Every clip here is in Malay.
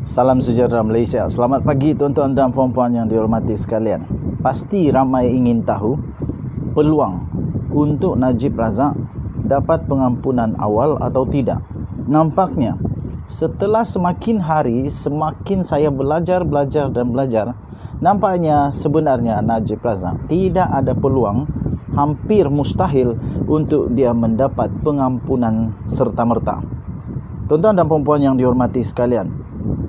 Salam sejahtera Malaysia. Selamat pagi tuan-tuan dan puan-puan yang dihormati sekalian. Pasti ramai ingin tahu peluang untuk Najib Razak dapat pengampunan awal atau tidak. Nampaknya setelah semakin hari semakin saya belajar, nampaknya sebenarnya Najib Razak tidak ada peluang, hampir mustahil untuk dia mendapat pengampunan serta-merta. Tuan-tuan dan puan-puan yang dihormati sekalian,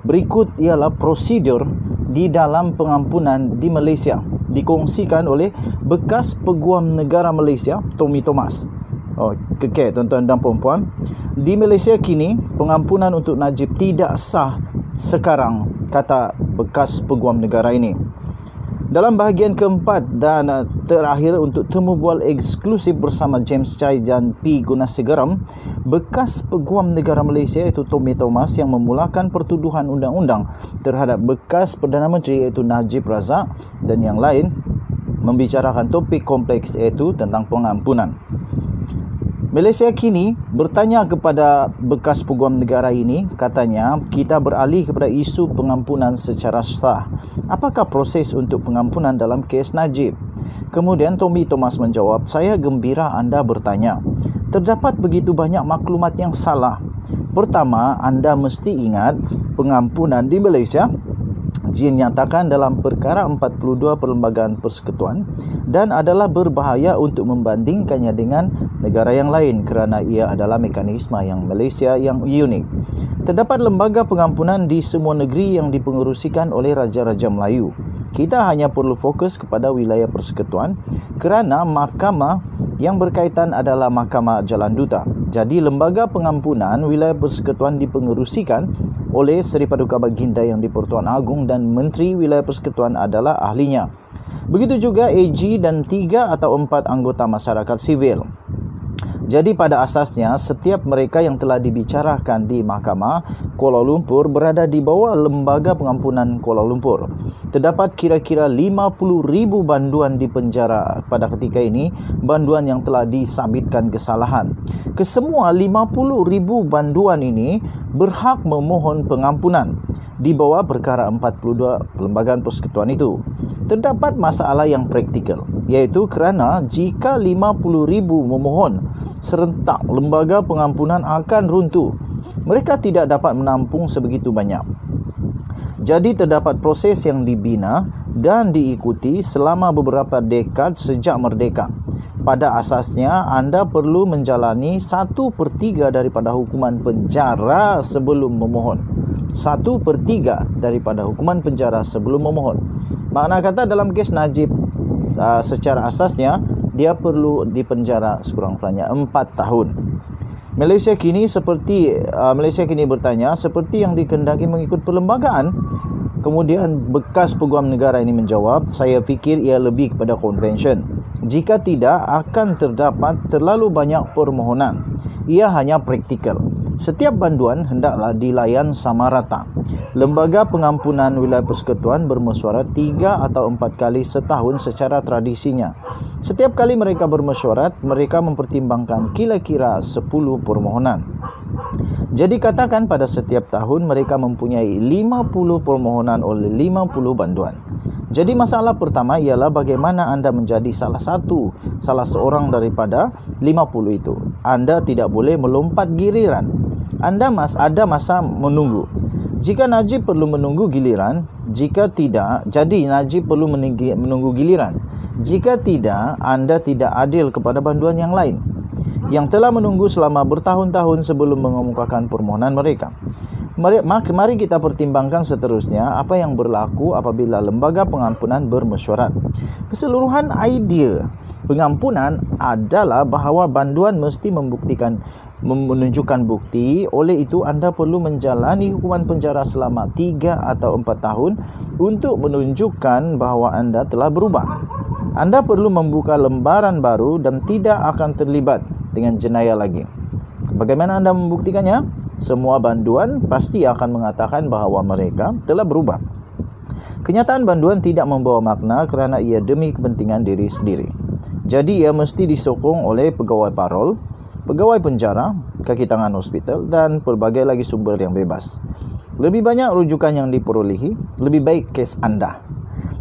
berikut ialah prosedur di dalam pengampunan di Malaysia dikongsikan oleh bekas Peguam Negara Malaysia Tommy Thomas. Okey tuan-tuan dan puan-puan, di Malaysia kini pengampunan untuk Najib tidak sah sekarang, kata bekas Peguam Negara ini. Dalam bahagian keempat dan terakhir untuk temu bual eksklusif bersama James Chai dan P. Gunasegaram, bekas Peguam Negara Malaysia iaitu Tommy Thomas yang memulakan pertuduhan undang-undang terhadap bekas Perdana Menteri iaitu Najib Razak dan yang lain membicarakan topik kompleks iaitu tentang pengampunan. Malaysia kini bertanya kepada bekas Peguam Negara ini, katanya, kita beralih kepada isu pengampunan secara sah. Apakah proses untuk pengampunan dalam kes Najib? Kemudian Tommy Thomas menjawab, saya gembira anda bertanya. Terdapat begitu banyak maklumat yang salah. Pertama, anda mesti ingat pengampunan di Malaysia dinyatakan dalam perkara 42 Perlembagaan Persekutuan dan adalah berbahaya untuk membandingkannya dengan negara yang lain kerana ia adalah mekanisme yang Malaysia yang unik. Terdapat lembaga pengampunan di semua negeri yang dipengerusikan oleh Raja-Raja Melayu. Kita hanya perlu fokus kepada wilayah persekutuan kerana mahkamah yang berkaitan adalah Mahkamah Jalan Duta. Jadi lembaga pengampunan wilayah persekutuan dipengerusikan oleh Seri Paduka Baginda yang di-Pertuan Agong dan Menteri Wilayah Persekutuan adalah ahlinya. Begitu juga AG dan 3 atau 4 anggota masyarakat sivil. Jadi pada asasnya setiap mereka yang telah dibicarakan di Mahkamah Kuala Lumpur berada di bawah Lembaga Pengampunan Kuala Lumpur. Terdapat kira-kira 50,000 banduan di penjara pada ketika ini, banduan yang telah disabitkan kesalahan. Kesemua 50,000 banduan ini berhak memohon pengampunan di bawah perkara 42 Perlembagaan Persekutuan itu. Terdapat masalah yang praktikal, iaitu kerana jika 50,000 memohon serentak, lembaga pengampunan akan runtuh. Mereka tidak dapat menampung sebegitu banyak. Jadi terdapat proses yang dibina dan diikuti selama beberapa dekad sejak merdeka. Pada asasnya, anda perlu menjalani 1/3 daripada hukuman penjara sebelum memohon. 1/3 daripada hukuman penjara sebelum memohon. Makna kata dalam kes Najib, secara asasnya, dia perlu dipenjara sekurang-kurangnya 4 tahun. Malaysia kini bertanya seperti yang dikehendaki mengikut perlembagaan. Kemudian bekas Peguam Negara ini menjawab, saya fikir ia lebih kepada konvensyen. Jika tidak, akan terdapat terlalu banyak permohonan. Ia hanya praktikal. Setiap banduan hendaklah dilayan sama rata. Lembaga pengampunan wilayah persekutuan bermesyuarat 3 atau 4 kali setahun secara tradisinya. Setiap kali mereka bermesyuarat, mereka mempertimbangkan kira-kira 10 permohonan. Jadi katakan pada setiap tahun mereka mempunyai 50 permohonan oleh 50 banduan. Jadi masalah pertama ialah bagaimana anda menjadi salah seorang daripada 50 itu. Anda tidak boleh melompat giliran. Anda ada masa menunggu. Jika Najib perlu menunggu giliran, jika tidak, jadi Najib perlu menunggu giliran. Jika tidak, anda tidak adil kepada banduan yang lain yang telah menunggu selama bertahun-tahun sebelum mengemukakan permohonan mereka. Mari kita pertimbangkan seterusnya apa yang berlaku apabila lembaga pengampunan bermesyuarat. Keseluruhan idea pengampunan adalah bahawa banduan mesti menunjukkan bukti. Oleh itu anda perlu menjalani hukuman penjara selama 3 atau 4 tahun untuk menunjukkan bahawa anda telah berubah. Anda perlu membuka lembaran baru dan tidak akan terlibat dengan jenayah lagi. Bagaimana anda membuktikannya? Semua banduan pasti akan mengatakan bahawa mereka telah berubah. Kenyataan banduan tidak membawa makna kerana ia demi kepentingan diri sendiri. Jadi ia mesti disokong oleh pegawai parol, pegawai penjara, kaki tangan hospital dan pelbagai lagi sumber yang bebas. Lebih banyak rujukan yang diperolehi, lebih baik kes anda.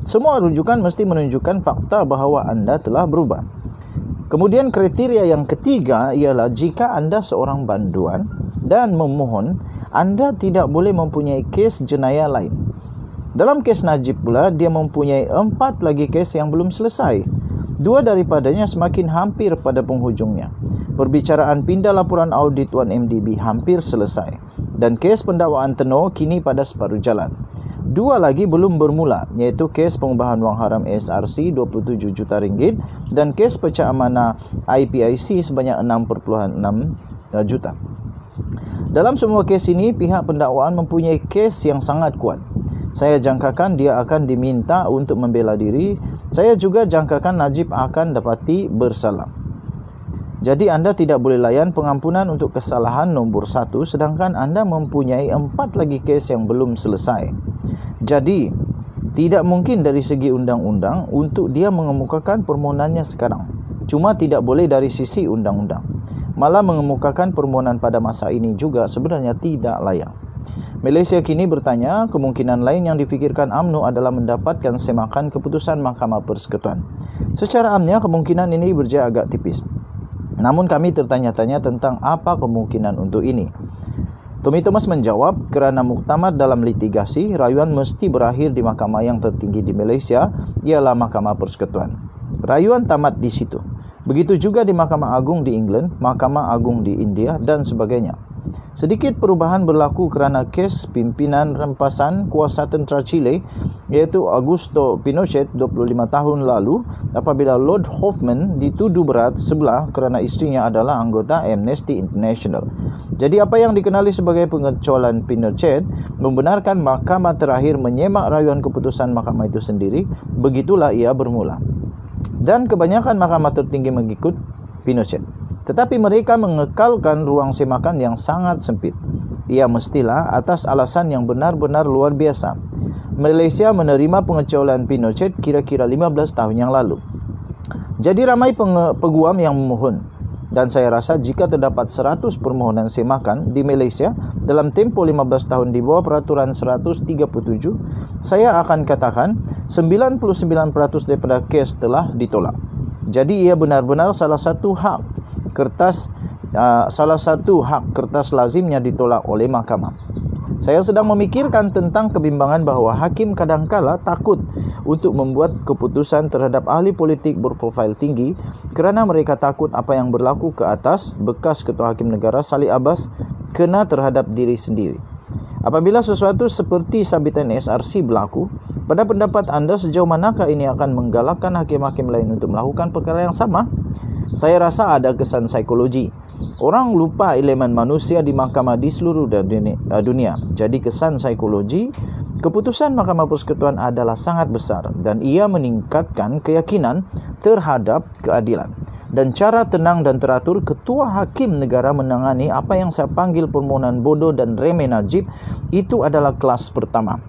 Semua rujukan mesti menunjukkan fakta bahawa anda telah berubah. Kemudian kriteria yang ketiga ialah jika anda seorang banduan dan memohon, anda tidak boleh mempunyai kes jenayah lain. Dalam kes Najib pula, dia mempunyai 4 lagi kes yang belum selesai. 2 daripadanya semakin hampir pada penghujungnya. Perbicaraan pindah laporan audit 1MDB hampir selesai. Dan kes pendakwaan Tenor kini pada separuh jalan. 2 lagi belum bermula, iaitu kes pengubahan wang haram SRC 27 juta ringgit dan kes pecah amanah IPIC sebanyak 6.6 juta. Dalam semua kes ini, pihak pendakwaan mempunyai kes yang sangat kuat. Saya jangkakan dia akan diminta untuk membela diri. Saya juga jangkakan Najib akan dapati bersalah. Jadi anda tidak boleh layan pengampunan untuk kesalahan nombor 1 sedangkan anda mempunyai 4 lagi kes yang belum selesai. Jadi tidak mungkin dari segi undang-undang untuk dia mengemukakan permohonannya sekarang. Cuma tidak boleh dari sisi undang-undang. Malah mengemukakan permohonan pada masa ini juga sebenarnya tidak layak. Malaysia kini bertanya, kemungkinan lain yang difikirkan UMNO adalah mendapatkan semakan keputusan Mahkamah Persekutuan. Secara amnya kemungkinan ini berjaya agak tipis. Namun kami tertanya-tanya tentang apa kemungkinan untuk ini. Tommy Thomas menjawab, kerana muktamad dalam litigasi, rayuan mesti berakhir di mahkamah yang tertinggi di Malaysia, ialah Mahkamah Persekutuan. Rayuan tamat di situ. Begitu juga di Mahkamah Agung di England, Mahkamah Agung di India dan sebagainya. Sedikit perubahan berlaku kerana kes pimpinan rempasan kuasa tentera Chile iaitu Augusto Pinochet 25 tahun lalu apabila Lord Hoffman dituduh berat sebelah kerana isterinya adalah anggota Amnesty International. Jadi apa yang dikenali sebagai pengecualian Pinochet membenarkan mahkamah terakhir menyemak rayuan keputusan mahkamah itu sendiri, begitulah ia bermula. Dan kebanyakan mahkamah tertinggi mengikut Pinochet. Tetapi mereka mengekalkan ruang semakan yang sangat sempit. Ia mestilah atas alasan yang benar-benar luar biasa. Malaysia menerima pengecualian Pinochet kira-kira 15 tahun yang lalu. Jadi ramai peguam yang memohon. Dan saya rasa jika terdapat 100 permohonan semakan di Malaysia dalam tempoh 15 tahun di bawah peraturan 137, saya akan katakan 99% daripada kes telah ditolak. Jadi ia benar-benar salah satu hak kertas lazimnya ditolak oleh mahkamah. Saya sedang memikirkan tentang kebimbangan bahawa hakim kadangkala takut untuk membuat keputusan terhadap ahli politik berprofil tinggi kerana mereka takut apa yang berlaku ke atas bekas Ketua Hakim Negara Saleh Abbas kena terhadap diri sendiri. Apabila sesuatu seperti sabitan SRC berlaku, pada pendapat anda sejauh manakah ini akan menggalakkan hakim-hakim lain untuk melakukan perkara yang sama? Saya rasa ada kesan psikologi. Orang lupa elemen manusia di mahkamah di seluruh dunia. Jadi kesan psikologi, keputusan Mahkamah Persekutuan adalah sangat besar dan ia meningkatkan keyakinan terhadap keadilan. Dan cara tenang dan teratur Ketua Hakim Negara menangani apa yang saya panggil permohonan bodoh dan remeh Najib itu adalah kelas pertama.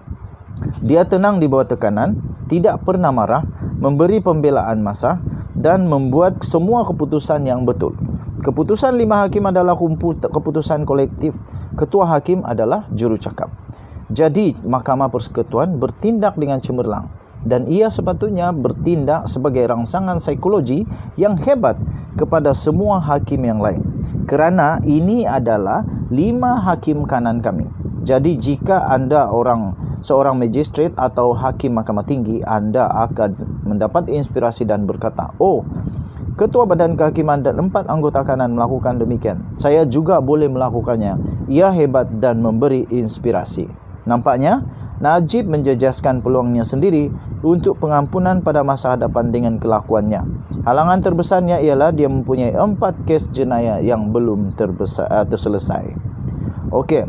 Dia tenang di bawah tekanan, tidak pernah marah, memberi pembelaan masa dan membuat semua keputusan yang betul. Keputusan 5 hakim adalah keputusan kolektif. Ketua Hakim adalah jurucakap. Jadi Mahkamah Persekutuan bertindak dengan cemerlang. Dan ia sepatutnya bertindak sebagai rangsangan psikologi yang hebat kepada semua hakim yang lain. Kerana ini adalah 5 hakim kanan kami. Jadi jika anda seorang magistrate atau hakim mahkamah tinggi, anda akan mendapat inspirasi dan berkata, oh, Ketua Badan Kehakiman dan 4 anggota kanan melakukan demikian. Saya juga boleh melakukannya. Ia hebat dan memberi inspirasi. Nampaknya Najib menjejaskan peluangnya sendiri untuk pengampunan pada masa hadapan dengan kelakuannya. Halangan terbesarnya ialah dia mempunyai 4 kes jenayah yang belum terselesai. Okey.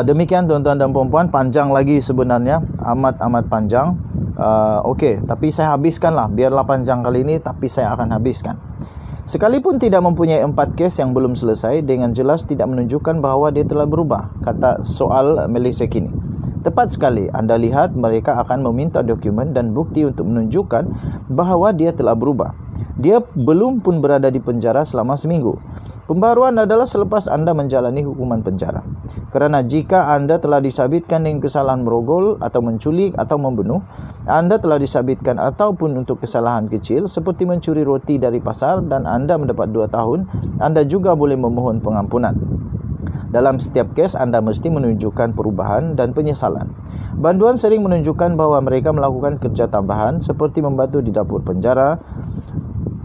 Demikian tuan-tuan dan puan-puan, panjang lagi sebenarnya, amat panjang. Okey, tapi saya habiskanlah, biarlah panjang kali ini tapi saya akan habiskan. Sekalipun tidak mempunyai 4 kes yang belum selesai, dengan jelas tidak menunjukkan bahawa dia telah berubah, kata soal Malaysia kini. Tepat sekali, anda lihat mereka akan meminta dokumen dan bukti untuk menunjukkan bahawa dia telah berubah. Dia belum pun berada di penjara selama seminggu. Pembaruan adalah selepas anda menjalani hukuman penjara. Kerana jika anda telah disabitkan dengan kesalahan merogol atau menculik atau membunuh, anda telah disabitkan ataupun untuk kesalahan kecil seperti mencuri roti dari pasar dan anda mendapat 2 tahun, anda juga boleh memohon pengampunan. Dalam setiap kes, anda mesti menunjukkan perubahan dan penyesalan. Banduan sering menunjukkan bahawa mereka melakukan kerja tambahan seperti membantu di dapur penjara,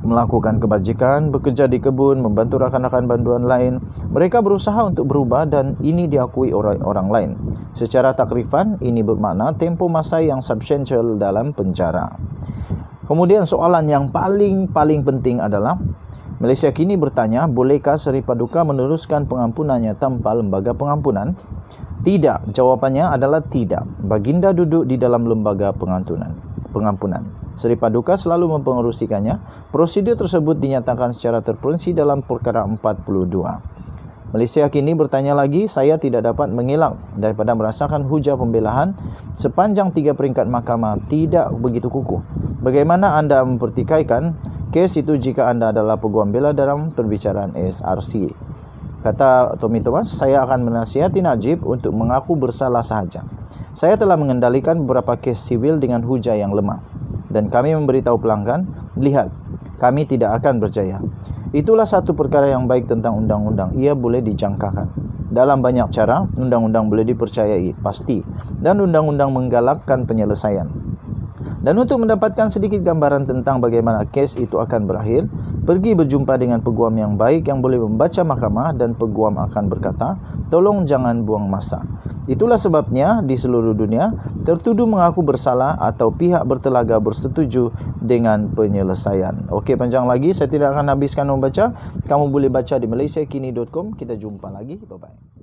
melakukan kebajikan, bekerja di kebun, membantu rakan-rakan banduan lain. Mereka berusaha untuk berubah dan ini diakui orang lain. Secara takrifan, ini bermakna tempoh masa yang substansial dalam penjara. Kemudian soalan yang paling penting adalah, Malaysia kini bertanya, bolehkah Seri Paduka meneruskan pengampunannya tanpa lembaga pengampunan? Tidak. Jawapannya adalah tidak. Baginda duduk di dalam lembaga pengampunan. Seri Paduka selalu mempengerusikannya. Prosedur tersebut dinyatakan secara terperinci dalam Perkara 42. Malaysia kini bertanya lagi, saya tidak dapat mengelak daripada merasakan hujah pembelaan sepanjang 3 peringkat mahkamah tidak begitu kukuh. Bagaimana anda mempertikaikan kes itu jika anda adalah peguam bela dalam perbicaraan SRC? Kata Tommy Thomas, saya akan menasihati Najib untuk mengaku bersalah sahaja. Saya telah mengendalikan beberapa kes sivil dengan hujah yang lemah. Dan kami memberitahu pelanggan, lihat, kami tidak akan berjaya. Itulah satu perkara yang baik tentang undang-undang. Ia boleh dijangkakan. Dalam banyak cara, undang-undang boleh dipercayai, pasti. Dan undang-undang menggalakkan penyelesaian. Dan untuk mendapatkan sedikit gambaran tentang bagaimana kes itu akan berakhir, pergi berjumpa dengan peguam yang baik yang boleh membaca mahkamah dan peguam akan berkata, tolong jangan buang masa. Itulah sebabnya di seluruh dunia, tertuduh mengaku bersalah atau pihak bertelaga bersetuju dengan penyelesaian. Okey, panjang lagi, saya tidak akan habiskan membaca. Kamu boleh baca di malaysiakini.com. Kita jumpa lagi. Bye-bye.